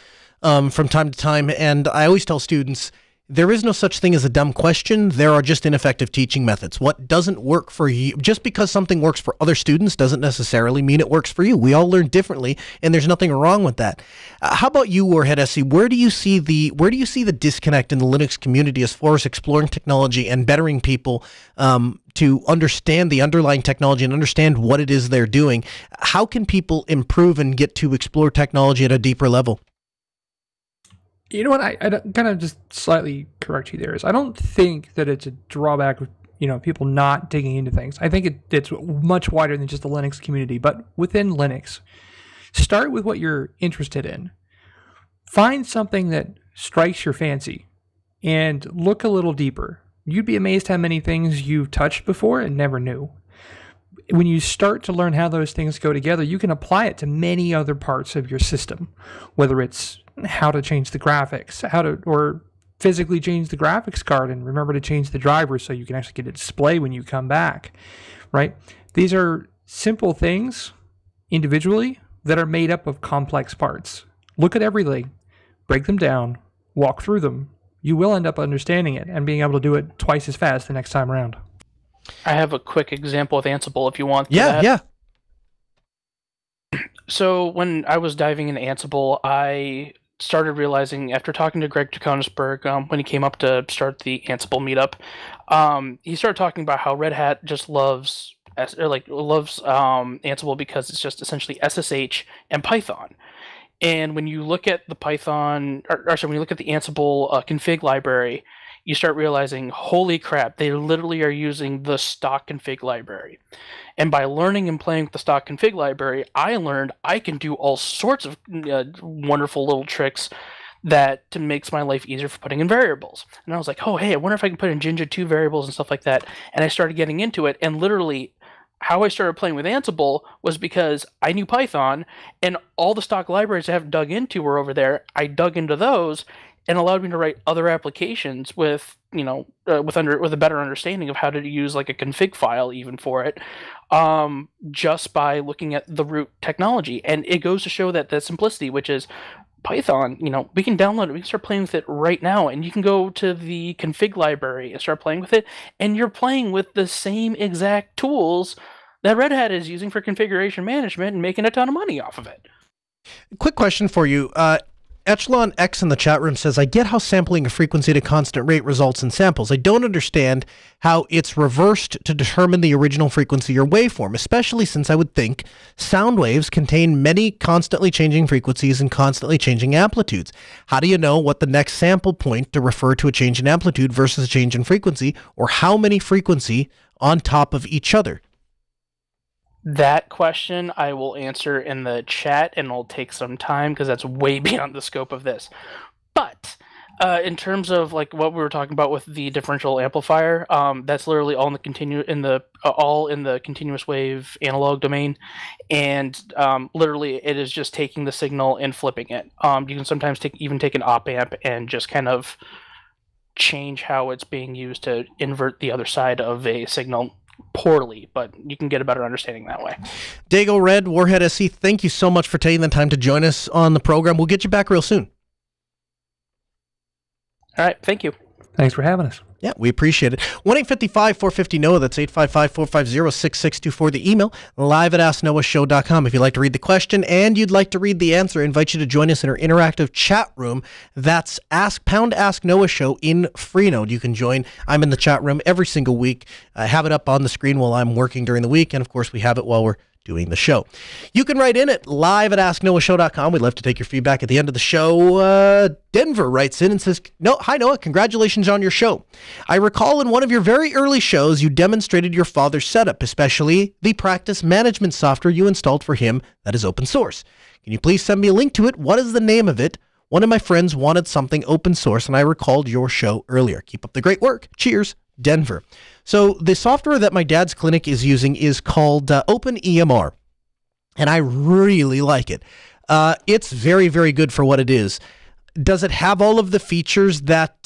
from time to time, and I always tell students, there is no such thing as a dumb question. There are just ineffective teaching methods. What doesn't work for you, just because something works for other students doesn't necessarily mean it works for you. We all learn differently, and there's nothing wrong with that. How about you, WarheadSE? Where do you see the disconnect in the Linux community as far as exploring technology and bettering people to understand the underlying technology and understand what it is they're doing? How can people improve and get to explore technology at a deeper level? You know what? I kind of just slightly correct you there. I don't think that it's a drawback of people not digging into things. I think it's much wider than just the Linux community. But within Linux, start with what you're interested in. Find something that strikes your fancy, and look a little deeper. You'd be amazed how many things you've touched before and never knew. When you start to learn how those things go together, you can apply it to many other parts of your system, whether it's how to change the graphics, or physically change the graphics card and remember to change the driver so you can actually get a display when you come back, right? These are simple things individually, that are made up of complex parts. Look at everything, break them down, walk through them. You will end up understanding it and being able to do it twice as fast the next time around. I have a quick example with Ansible if you want. Yeah. So when I was diving into Ansible, I started realizing after talking to Greg Koenigsberg when he came up to start the Ansible meetup, he started talking about how Red Hat just loves Ansible because it's just essentially SSH and Python. And when you look at the Python, when you look at the Ansible config library, you start realizing, holy crap, they literally are using the stock config library. And by learning and playing with the stock config library, I learned I can do all sorts of wonderful little tricks that makes my life easier for putting in variables. And I was like, oh, hey, I wonder if I can put in Jinja 2 variables and stuff like that. And I started getting into it, and literally how I started playing with Ansible was because I knew Python, and all the stock libraries I haven't dug into were over there. I dug into those and allowed me to write other applications with a better understanding of how to use like a config file even for it, just by looking at the root technology. And it goes to show that the simplicity, which is Python, we can download it, we can start playing with it right now, and you can go to the config library and start playing with it, and you're playing with the same exact tools that Red Hat is using for configuration management and making a ton of money off of it. Quick question for you. Echelon X in the chat room says, I get how sampling a frequency at a constant rate results in samples. I don't understand how it's reversed to determine the original frequency or waveform, especially since I would think sound waves contain many constantly changing frequencies and constantly changing amplitudes. How do you know what the next sample point to refer to a change in amplitude versus a change in frequency, or how many frequency on top of each other? That question I will answer in the chat, and it'll take some time because that's way beyond the scope of this. But in terms of like what we were talking about with the differential amplifier, that's literally all in the continuous wave analog domain, and literally it is just taking the signal and flipping it. You can sometimes take an op amp and just kind of change how it's being used to invert the other side of a signal. Poorly, but you can get a better understanding that way. DagoRed, WarheadSE, thank you so much for taking the time to join us on the program. We'll get you back real soon. All right, thank you. Thanks for having us. Yeah, we appreciate it. 1-855-450-NOAH, that's 855-450-6624. The email, live at AskNoahShow.com. If you'd like to read the question and you'd like to read the answer, I invite you to join us in our interactive chat room. That's Ask Noah Show in Freenode. You can join. I'm in the chat room every single week. I have it up on the screen while I'm working during the week, and of course we have it while we're doing the show. You can write in at live at AskNoahShow.com. We'd love to take your feedback at the end of the show. Denver writes in and says, Hi Noah, congratulations on your show. I recall in one of your very early shows you demonstrated your father's setup, especially the practice management software you installed for him that is open source. Can you please send me a link to it? What is the name of it? One of my friends wanted something open source, and I recalled your show earlier. Keep up the great work. Cheers, Denver. So the software that my dad's clinic is using is called OpenEMR, and I really like it. It's very, very good for what it is. Does it have all of the features that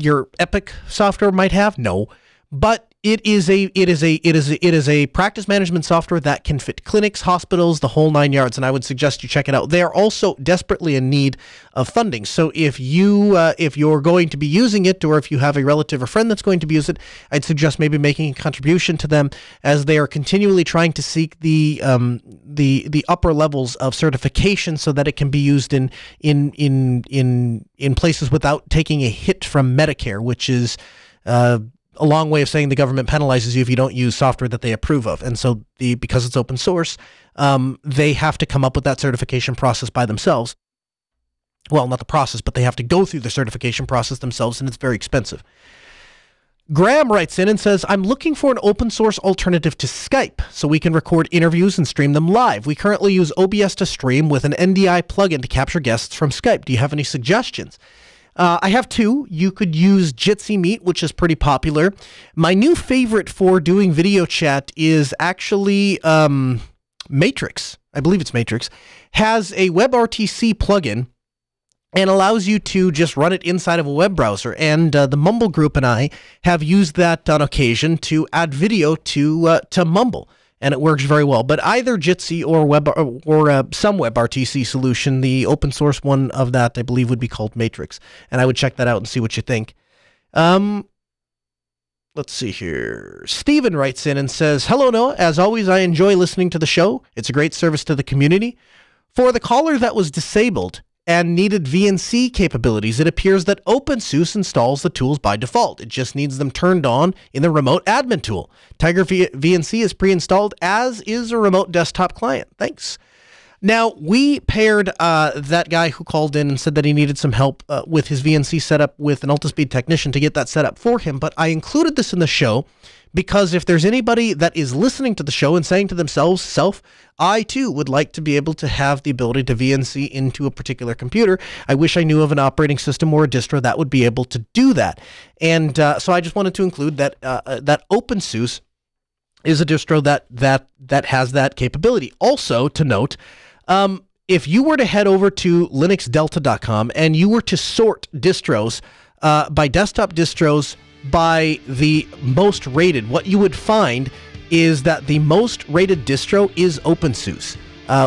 your Epic software might have? No, but it is a practice management software that can fit clinics, hospitals, the whole 9 yards, and I would suggest you check it out. They are also desperately in need of funding. So if you're going to be using it, or if you have a relative or friend that's going to be using it, I'd suggest maybe making a contribution to them, as they are continually trying to seek the upper levels of certification so that it can be used in places without taking a hit from Medicare, which is a long way of saying the government penalizes you if you don't use software that they approve of. And so because it's open source, they have to come up with that certification process by themselves. Well, not the process, but they have to go through the certification process themselves, and it's very expensive. Graham writes in and says, I'm looking for an open source alternative to Skype so we can record interviews and stream them live. We currently use OBS to stream with an NDI plugin to capture guests from Skype. Do you have any suggestions? I have two. You could use Jitsi Meet, which is pretty popular. My new favorite for doing video chat is actually Matrix. I believe it's Matrix. Has a WebRTC plugin and allows you to just run it inside of a web browser. And the Mumble group and I have used that on occasion to add video to Mumble. and it works very well. But either Jitsi or some WebRTC solution, the open source one of that, I believe, would be called Matrix. And I would check that out and see what you think. Let's see here. Steven writes in and says, "Hello, Noah. As always, I enjoy listening to the show. It's a great service to the community. For the caller that was disabled and needed VNC capabilities, it appears that OpenSUSE installs the tools by default. It just needs them turned on in the remote admin tool. Tiger VNC is pre-installed, as is a remote desktop client. Thanks." Now, we paired that guy who called in and said that he needed some help with his VNC setup with an Ultispeed technician to get that set up for him, but I included this in the show because if there's anybody that is listening to the show and saying to themselves, I too would like to be able to have the ability to VNC into a particular computer. I wish I knew of an operating system or a distro that would be able to do that. And so I just wanted to include that OpenSUSE is a distro that has that capability. Also, to note, if you were to head over to linuxdelta.com and you were to sort distros by desktop distros by the most rated, what you would find is that the most rated distro is OpenSUSE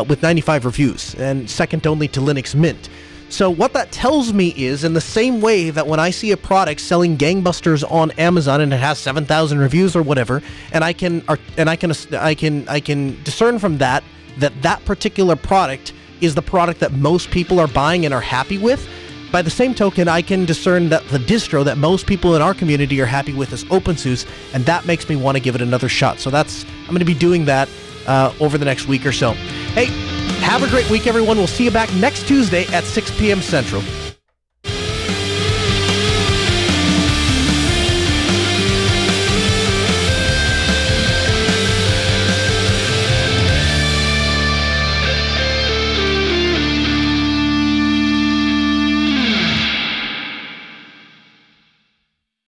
with 95 reviews and second only to Linux Mint. So what that tells me is, in the same way that when I see a product selling gangbusters on Amazon and it has 7,000 reviews or whatever, and I can discern from that particular product is the product that most people are buying and are happy with. By the same token, I can discern that the distro that most people in our community are happy with is OpenSUSE, and that makes me want to give it another shot. So I'm going to be doing that over the next week or so. Hey, have a great week, everyone. We'll see you back next Tuesday at 6 p.m. Central.